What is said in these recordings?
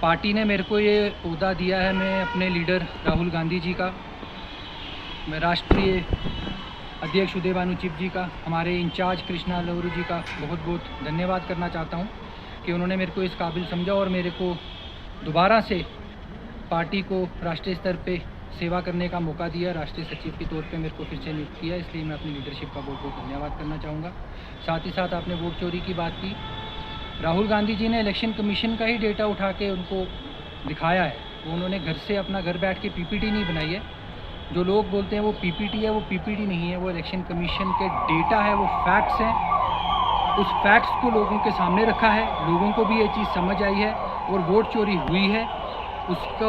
Party ने मेरे को ये ओहदा दिया है, मैं अपने लीडर राहुल गांधी जी का, मैं राष्ट्रीय अध्यक्ष उदय भानु चिप जी का, हमारे इंचार्ज कृष्णा लवरू जी का बहुत बहुत धन्यवाद करना चाहता हूँ कि उन्होंने मेरे को इस काबिल समझा और मेरे को दोबारा से पार्टी को राष्ट्रीय स्तर पे सेवा करने का मौका दिया। राष्ट्रीय सचिव के तौर पे मेरे को फिर से नियुक्त किया, इसलिए मैं अपनी लीडरशिप का बहुत बहुत धन्यवाद करना चाहूँगा। साथ ही साथ आपने वोट चोरी की बात की, राहुल गांधी जी ने इलेक्शन कमीशन का ही डेटा उठा के उनको दिखाया है। उन्होंने घर से अपना घर बैठ के पीपीटी नहीं बनाई है। जो लोग बोलते हैं वो पीपीटी है, वो पीपीटी नहीं है, वो इलेक्शन कमीशन के डेटा है, वो फैक्ट्स हैं। उस फैक्ट्स को लोगों के सामने रखा है, लोगों को भी ये चीज़ समझ आई है और वोट चोरी हुई है उसको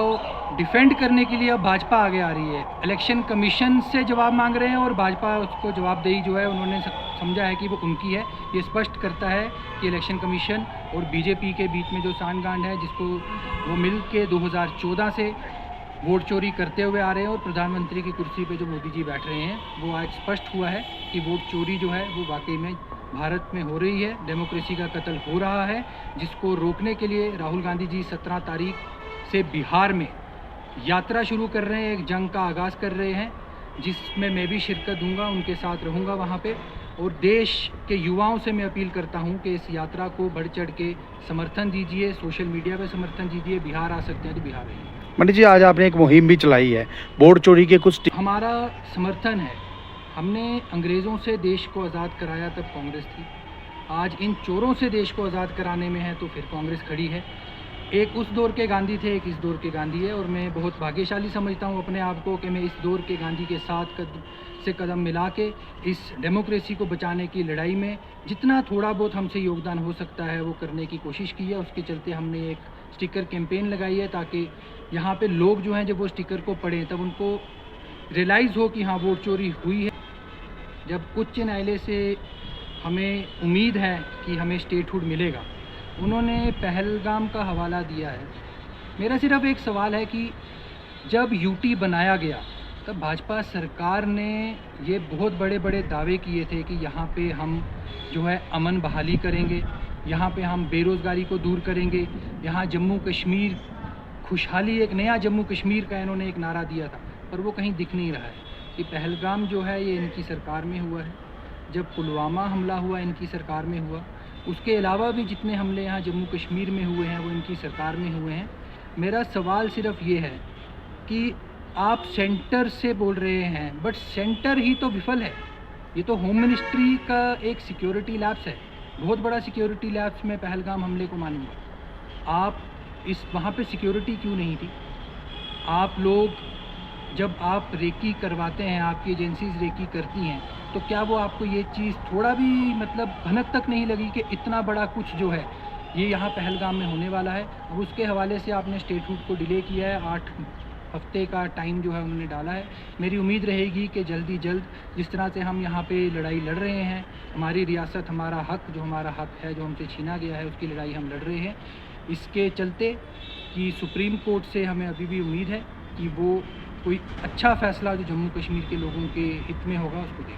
डिफेंड करने के लिए अब भाजपा आगे आ रही है। इलेक्शन कमीशन से जवाब मांग रहे हैं और भाजपा उसको जवाबदेही जो है उन्होंने समझा है कि वो उनकी है। ये स्पष्ट करता है कि इलेक्शन कमीशन और बीजेपी के बीच में जो सांठगांठ है, जिसको वो मिल के 2014 से वोट चोरी करते हुए आ रहे हैं और प्रधानमंत्री की कुर्सी पे जो मोदी जी बैठ रहे हैं, वो आज स्पष्ट हुआ है कि वोट चोरी जो है वो वाकई में भारत में हो रही है। डेमोक्रेसी का कत्ल हो रहा है, जिसको रोकने के लिए राहुल गांधी जी 17 तारीख से बिहार में यात्रा शुरू कर रहे हैं, एक जंग का आगाज़ कर रहे हैं, जिसमें मैं भी शिरकत दूंगा, उनके साथ रहूंगा वहाँ पे। और देश के युवाओं से मैं अपील करता हूँ कि इस यात्रा को बढ़ चढ़ के समर्थन दीजिए, सोशल मीडिया पे समर्थन दीजिए। बिहार आ सकते हैं तो बिहार आइए। पंडित जी, आज आपने एक मुहिम भी चलाई है वोट चोरी के कुछ हमारा समर्थन है। हमने अंग्रेज़ों से देश को आज़ाद कराया तब कांग्रेस थी, आज इन चोरों से देश को आज़ाद कराने में है तो फिर कांग्रेस खड़ी है। एक उस दौर के गांधी थे, एक इस दौर के गांधी है, और मैं बहुत भाग्यशाली समझता हूँ अपने आप को कि मैं इस दौर के गांधी के साथ कदम मिला के इस डेमोक्रेसी को बचाने की लड़ाई में जितना थोड़ा बहुत हमसे योगदान हो सकता है वो करने की कोशिश की है। उसके चलते हमने एक स्टिकर कैंपेन लगाई है ताकि यहाँ पे लोग जो हैं जब वो स्टिकर को पढ़ें तब उनको रियलाइज़ हो कि हाँ वोट चोरी हुई है। जब उच्च न्यायालय से हमें उम्मीद है कि हमें स्टेटहुड मिलेगा, उन्होंने पहलगाम का हवाला दिया है। मेरा सिर्फ एक सवाल है कि जब यूटी बनाया गया तब भाजपा सरकार ने ये बहुत बड़े बड़े दावे किए थे कि यहाँ पे हम जो है अमन बहाली करेंगे, यहाँ पे हम बेरोज़गारी को दूर करेंगे, यहाँ जम्मू कश्मीर खुशहाली, एक नया जम्मू कश्मीर का इन्होंने एक नारा दिया था, पर वो कहीं दिख नहीं रहा है। कि पहलगाम जो है ये इनकी सरकार में हुआ है, जब पुलवामा हमला हुआ इनकी सरकार में हुआ, उसके अलावा भी जितने हमले यहाँ जम्मू कश्मीर में हुए हैं वो इनकी सरकार में हुए हैं। मेरा सवाल सिर्फ ये है कि आप सेंटर से बोल रहे हैं, बट सेंटर ही तो विफल है। ये तो होम मिनिस्ट्री का एक सिक्योरिटी लैप्स है, बहुत बड़ा सिक्योरिटी लैप्स में पहलगाम हमले को मानूंगा। आप वहाँ पे सिक्योरिटी क्यों नहीं थी? आप लोग जब आप रेकी करवाते हैं, आपकी एजेंसीज रेकी करती हैं, तो क्या वो आपको ये चीज़ थोड़ा भी मतलब भनक तक नहीं लगी कि इतना बड़ा कुछ जो है ये यहाँ पहलगाम में होने वाला है? अब उसके हवाले से आपने स्टेटहुड को डिले किया है, 8 हफ्ते का टाइम जो है उन्होंने डाला है। मेरी उम्मीद रहेगी कि जल्दी जल्द जिस तरह से हम यहाँ पे लड़ाई लड़ रहे हैं, हमारी रियासत, हमारा हक, जो हमारा हक है जो हमसे छीना गया है, उसकी लड़ाई हम लड़ रहे हैं। इसके चलते कि सुप्रीम कोर्ट से हमें अभी भी उम्मीद है कि वो कोई अच्छा फ़ैसला जो जम्मू कश्मीर के लोगों के हित में होगा उसको देगा।